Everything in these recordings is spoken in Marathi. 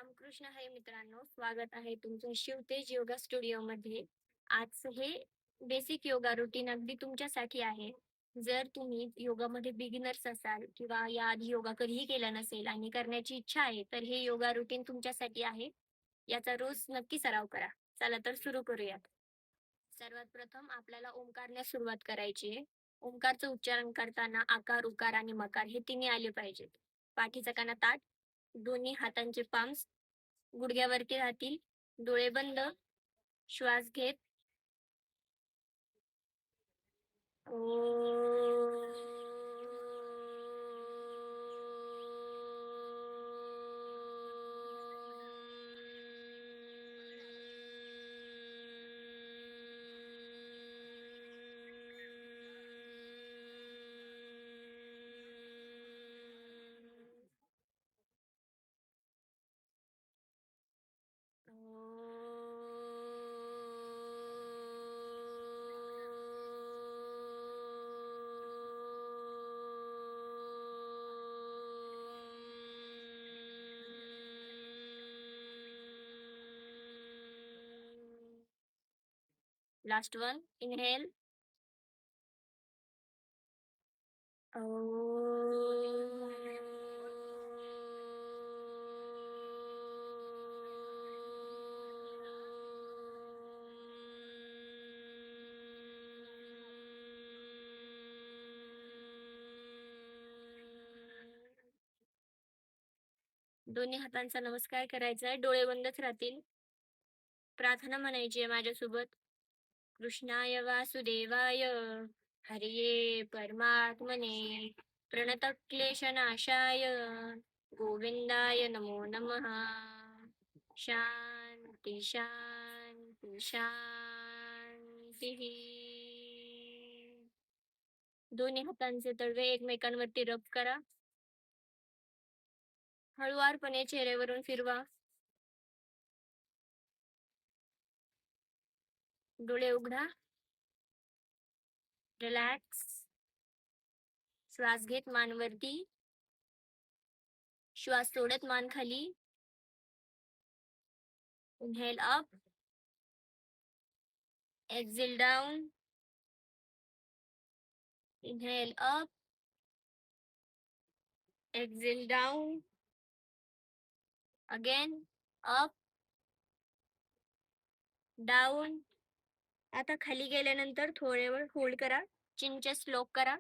रामकृष्ण हरी मित्रांनो, स्वागत आहे तुमचं शिवतेज योगा स्टुडिओ मध्ये. आज हे बेसिक योगा रुटीन अगदी तुमच्यासाठी आहे. जर तुम्ही योगामध्ये बिगिनर्स असाल किंवा याआधी योगा कधीही केला नसेल आणि करण्याची इच्छा आहे, तर हे योगा रुटीन तुमच्यासाठी आहे. याचा रोज नक्की सराव करा. चला तर सुरू करूयात. सर्वात प्रथम आपल्याला ओंकारने सुरुवात करायची आहे. ओंकारचं उच्चारण करताना आकार, उकार आणि मकार हे तिन्ही आले पाहिजेत. पाठीचा कणा ताठ, दोन्ही हातांचे पाम्स गुडघ्यावरती राहतील. डोळे बंद. श्वास घेत लास्ट वन. इनहेल. दोन्ही हातांचा नमस्कार करायचा आहे. डोळे बंदच राहतील. प्रार्थना म्हणायची आहे माझ्यासोबत. कृष्णाय वासुदेवाय हरिये परमात्मने प्रणतक्लेशनाशाय गोविंदाय नमो नमः. शांती शांती शांती. दोन्ही हातांचे तळवे एकमेकांवरती रब करा. हळुवारपणे चेहऱ्यावरून फिरवा. डोळे उघडा. रिलॅक्स. श्वास घेत मान वरती. श्वास सोडत मान खाली. Inhale up. Exhale down. Inhale up. Exhale down. Again up down. आता खाली गेल्यानंतर थोडे वेळ होल्ड करा. चिन चेस्ट लॉक करा.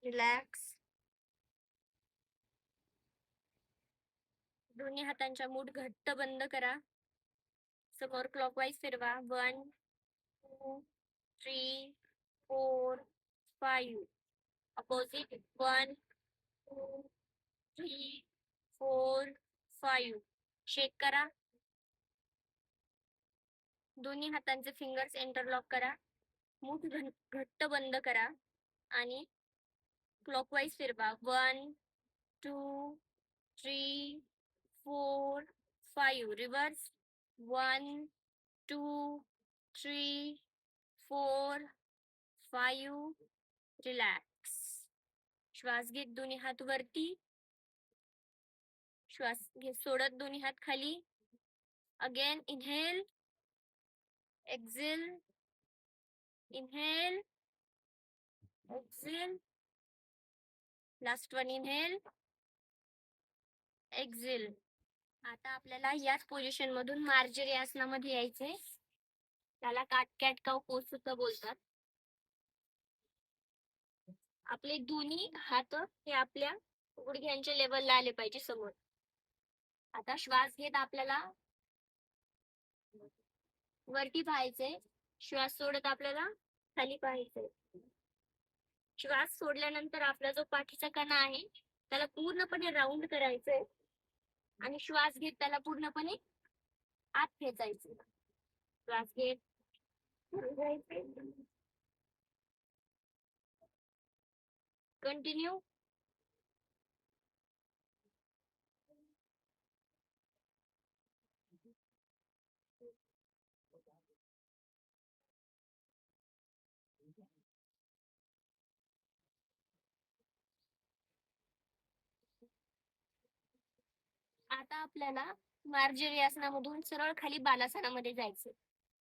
रिलॅक्स. दोन्ही हातांच्या मूठ घट्ट बंद करा. समोर क्लॉकवाईज फिरवा. 1 2 3 4 5. अपोजिट. 1 2 3 4 5. शेक करा. दोन्ही हातांचे फिंगर्स इंटरलॉक करा. मूठ घट्ट बंद करा आणि क्लॉकवाईज फिरवा. 1 2 3 4 5. रिव्हर्स. 1 2 3 4 5. रिलॅक्स. श्वास घेत दोन्ही हात वरती. श्वास घेत सोडत दोन्ही हात खाली. Again inhale. Exhale. Inhale. Exhale. Last one. Inhale. Exhale. आता आपल्याला याच पोझिशन मधून मार्जरी आसनामध्ये यायचंय. त्याला कॅट काव पोज सुद्धा बोलतात. आपले दोन्ही हात हे आपल्या गुडघ्यांच्या लेवलला आले पाहिजे समोर. आता श्वास घेत आपल्याला वरती पाहायचंय. श्वास सोडत आपल्याला खाली पाहायचंय. श्वास सोडल्यानंतर आपला जो पाठीचा कणा आहे त्याला पूर्णपणे राऊंड करायचंय आणि श्वास घेत त्याला पूर्णपणे आत खेचायचं. श्वास घेत कंटिन्यू. आता आपल्याला मार्जरी सरळ खाली बालासनामध्ये जायचं.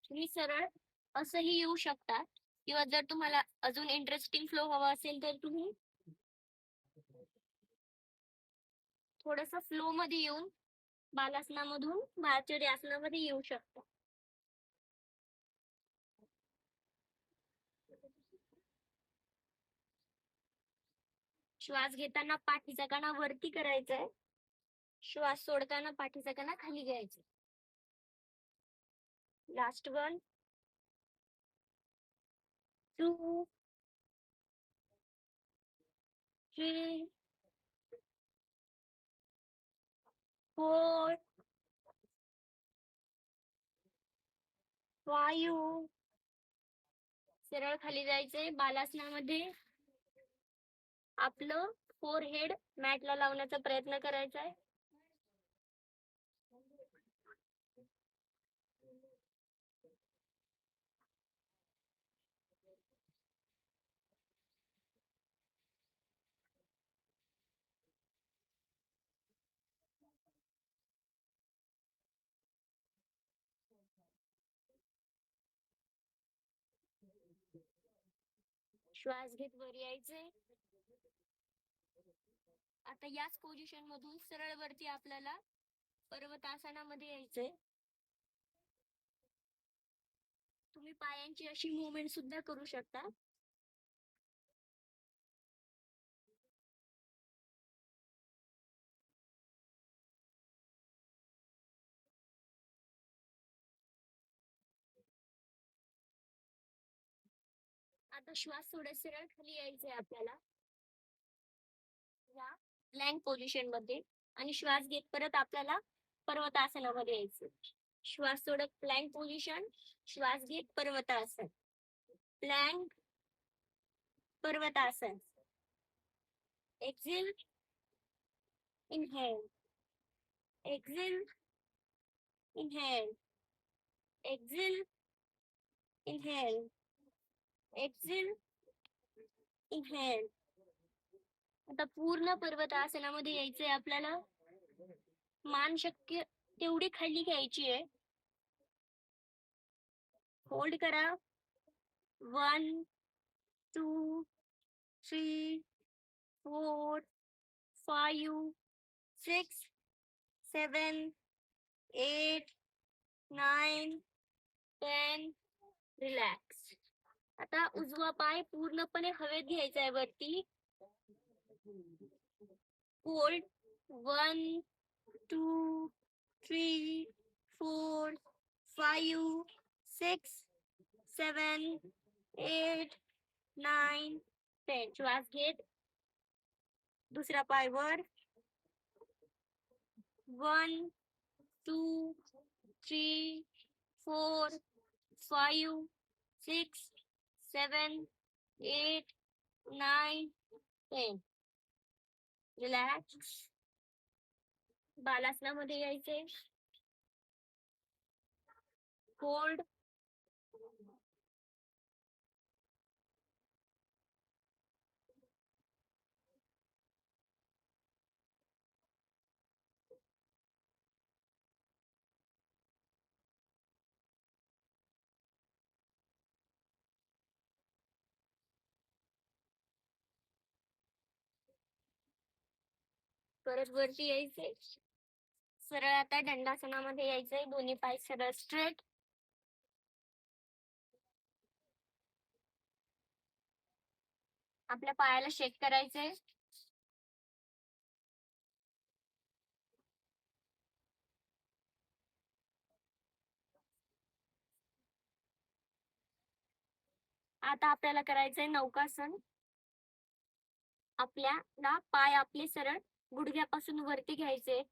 तुम्ही सरळ असंही येऊ शकता किंवा जर तुम्हाला अजून इंटरेस्टिंग फ्लो हवा असेल तर तुम्ही थोडस फ्लो मध्ये येऊन बालासनामधून मार्जरी आसनामध्ये येऊ शकता. श्वास घेताना पाठीचा कणा वरती करायचा आहे. श्वास सोडताना पाठीचा कणा खाली घ्यायचा. Last one, 2, 3, 4, 5. सरळ खाली जायचंय. बालासनामध्ये आपलं फोरहेड मॅटला लावण्याचा प्रयत्न करायचा आहे. श्वास घेत वर यायचे. आता याच पोझिशन मधून सरळ वरती आपल्याला पर्वतासनामध्ये यायचंय. तुम्ही पायांची अशी मुवमेंट सुद्धा करू शकता. आता श्वास सोडत सरळ खाली यायचंय आपल्याला या प्लॅंक पोझिशन मध्ये आणि श्वास घेत परत आपल्याला पर्वतासनामध्ये यायचं. श्वास सोडत प्लॅंक पोझिशन, श्वास घेत पर्वतासन, प्लॅंक, पर्वतासन. Exhale, inhale, exhale, inhale, exhale, inhale, exhale, inhale. आता पूर्ण पर्वतासनामध्ये यायचंय आपल्याला. मान शक्य तेवढी खाली घ्यायची आहे. होल्ड करा. 1, 2, 3, 4, 5, 6, 7, 8, 9, 10. रिलॅक्स. आता उजवा पाय पूर्णपणे हवेत घ्यायचा आहे वरती. होल्ड. 1, 2, 3, 4, 5, 6, 7, 8, 9, 10. श्वास घेत दुसरा पाय वर. 1, 2, 3, 4, 5, 6, 7, 8, 9, 10. रिलॅक्स. बालासनामध्ये यायचे. होल्ड. परत वरती यायचे. सरळ आता दंडासनामध्ये यायचंय. दोन्ही पाय सरळ स्ट्रेट. आपल्या पायाला शेक करायचंय. आता आपल्याला करायचंय नौकासन. आपल्याला पाय आपले सरळ गुडघ्यापासून वरती घ्यायचे.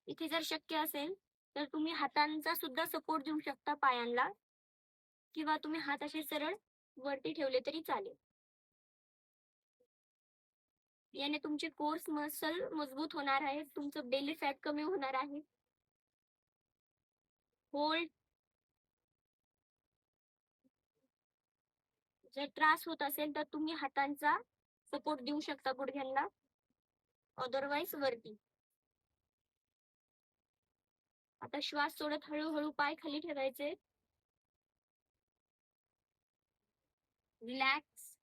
इथे जर शक्य असेल तर तुम्ही हातांचा सुद्धा सपोर्ट देऊ शकता पायांना किंवा तुम्ही हात असे सरळ वरती ठेवले तरी चालेल. याने तुमचे कोर्स मसल मजबूत होणार आहे. तुमचं बेली फॅट कमी होणार आहे. होल्ड. जर त्रास होत असेल तर तुम्ही हातांचा सपोर्ट देऊ शकता गुडघ्यांना. अदरवाईज वरती. आता श्वास सोडत हळूहळू पाय खाली ठेवायचे. रिलॅक्स.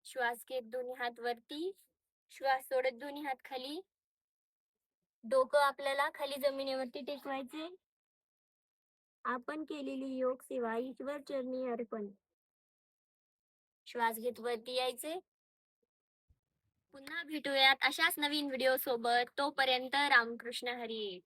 श्वास घेत दोन्ही हात वरती. श्वास सोडत दोन्ही हात खाली. डोकं आपल्याला खाली जमिनीवरती टेकवायचे. आपण केलेली योग सेवा ईश्वर चरणी अर्पण. श्वास घेत वरती यायचे. पुन्हा भेटूयात अशाच नवीन व्हिडिओ सोबत. तोपर्यंत रामकृष्ण हरी.